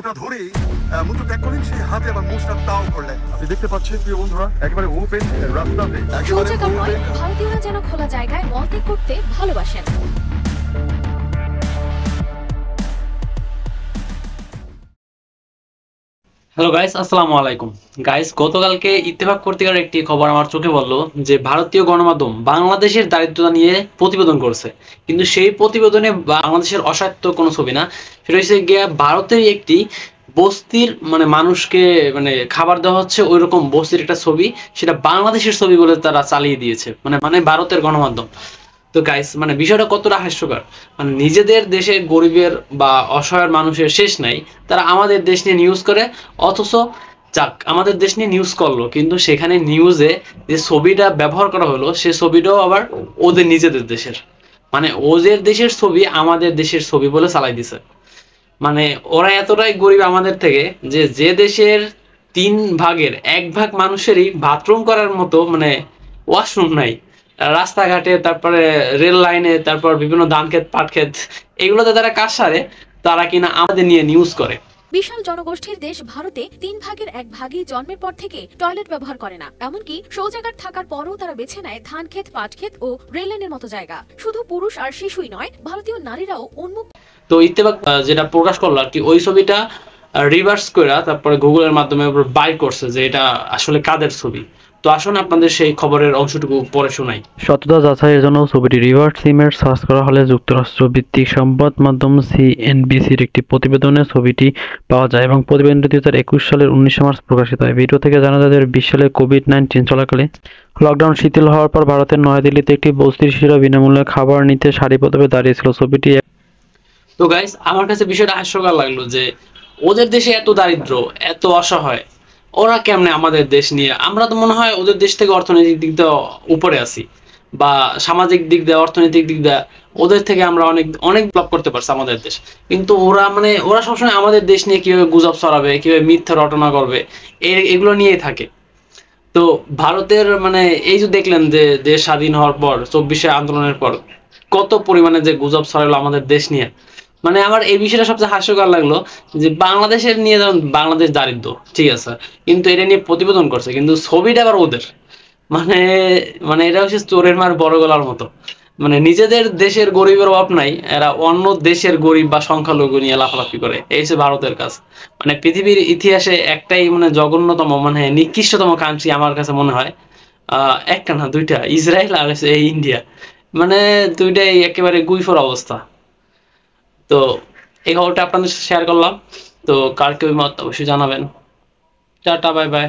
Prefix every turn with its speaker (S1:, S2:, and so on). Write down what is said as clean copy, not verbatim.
S1: ওটা ধরে মূত্র ত্যাগ করলেন, সেই হাতে আবার মোস্টার তাও করলেন। আপনি দেখতে পাচ্ছেন প্রিয় বন্ধুরা, একেবারে ওপেন রাস্তাতে
S2: ভারতীয়রা যেন খোলা জায়গায় মলত্যাগ করতে ভালোবাসেন।
S3: হ্যালো গাইস, আসসালামু আলাইকুম। গাইস, গতকালকে ইত্তেফাক পত্রিকার একটি খবর আমার চোখে পড়লো যে ভারতীয় গণমাধ্যম বাংলাদেশের দারিদ্রতা নিয়ে প্রতিবেদন করছে, কিন্তু সেই প্রতিবেদনে বাংলাদেশের অসাধ্য কোনো ছবি না, সেটা হচ্ছে গিয়ে ভারতের একটি বস্তির মানুষকে খাবার দেওয়া হচ্ছে ওই রকম বস্তির একটা ছবি, সেটা বাংলাদেশের ছবি বলে তারা চালিয়ে দিয়েছে, ভারতের গণমাধ্যম। তো গাইস, বিষয়টা কতটা হাস্যকর। নিজেদের দেশে গরিবের বা অসহায় মানুষের শেষ নাই, তারা আমাদের দেশ নিয়ে নিউজ করে। অথচ যাক, আমাদের দেশ নিয়ে নিউজ করলো, কিন্তু সেখানে নিউজে যে ছবিটা ব্যবহার করা হলো সে ছবিটাও আবার ওদের নিজেদের দেশের, ওদের দেশের ছবি আমাদের দেশের ছবি বলে চালাই দিছে। ওরা এতটাই গরিব আমাদের থেকে যে যে দেশের 3/1 মানুষেরই বাথরুম করার মতো ওয়াশরুম নাই, রাস্তাঘাটে, তারপরে রেল লাইনে, তারপর বিভিন্ন ধান ক্ষেত, পাট ক্ষেত, এগুলোতে তারা কাজ সারে, তারা কিনা আমাদের নিয়ে নিউজ করে।
S2: বিশাল জনগোষ্ঠীর দেশ ভারতে 1/3 জন্মের পর থেকে টয়লেট ব্যবহার করে না, এমনকি শৌচাগার থাকার পরও তারা বেছে নেয় ধান ক্ষেত, পাট ক্ষেত ও রেল লাইনের মতো জায়গা। শুধু পুরুষ আর শিশুই নয়, ভারতীয় নারীরাও উন্মুক্ত।
S3: তো ইত্তেফাক যেটা প্রকাশ করলো আর কি, ওই ছবিটা রিভার্স করে তারপরে গুগলের মাধ্যমে বাই করছে যে এটা আসলে কাদের ছবি। তো আসুন আপনাদের সেই খবরের অংশটুকু পরে শোনাই।
S4: সততা যাচাইয়ের জন্য ছবিটি রিভার্স ইমেজ সার্চ করা হলে যুক্তরাষ্ট্র ভিত্তিক সংবাদ মাধ্যম সিএনবিসির একটি প্রতিবেদনে ছবিটি পাওয়া যায় এবং প্রতিবেদনটি 2021 সালের 19 মার্চ প্রকাশিত হয়। ভিডিও থেকে জানা যায় 2020 সালে কোভিড-19 চলাকালে লকডাউন শিথিল হওয়ার পর ভারতের নয়াদিল্লিতে একটি বস্তির শিশুরা বিনামূল্যে খাবার নিতে সারিবদ্ধভাবে দাঁড়িয়েছিল। ছবিটি
S3: তো গাইস, আমার কাছে বিষয়টা হাস্যকর লাগলো যে ওদের দেশে এত দারিদ্র, এত অসহায়, ওরা কেমনে আমাদের দেশ নিয়ে, আমরা তো মনে হয় ওদের দেশ থেকে অর্থনৈতিক দিক দিয়ে উপরে আছি, বা সামাজিক দিক দিয়ে, অর্থনৈতিক দিক দিয়ে ওদের থেকে আমরা অনেক অনেক ডেভেলপ করতে পারছি আমাদের দেশ। কিন্তু ওরা সবসময় আমাদের দেশ নিয়ে কিভাবে গুজব ছড়াবে, কিভাবে মিথ্যা রটনা করবে, এগুলো নিয়েই থাকে। তো ভারতের এই যে দেখলেন যে দেশ স্বাধীন হওয়ার পর 24শে আন্দোলনের পর কত পরিমাণে যে গুজব ছড়ালো আমাদের দেশ নিয়ে। আমার এই বিষয়টা সবচেয়ে হাস্যকর লাগলো যে বাংলাদেশের নিয়ে, যেমন বাংলাদেশ দারিদ্র, ঠিক আছে, কিন্তু এটা নিয়ে প্রতিবেদন করছে, কিন্তু ছবিটা আবার ওদের। মানে এটা হচ্ছে চোরের মার বড় গলার মতো। নিজেদের দেশের গরিবের অভাব নাই, এরা অন্য দেশের গরিব বা সংখ্যালঘু নিয়ে লাফালাফি করে। এই হচ্ছে ভারতের কাজ। পৃথিবীর ইতিহাসে একটাই জঘন্যতম, নিকৃষ্টতম কান্ট্রি আমার কাছে মনে হয়, একটা না দুইটা, ইসরায়েল আর এই ইন্ডিয়া, দুইটাই একেবারে গুইফর অবস্থা। তো এই খবরটা আপনাদের সাথে শেয়ার করলাম। তো কার কি মত অবশ্যই জানাবেন। Tata, bye bye.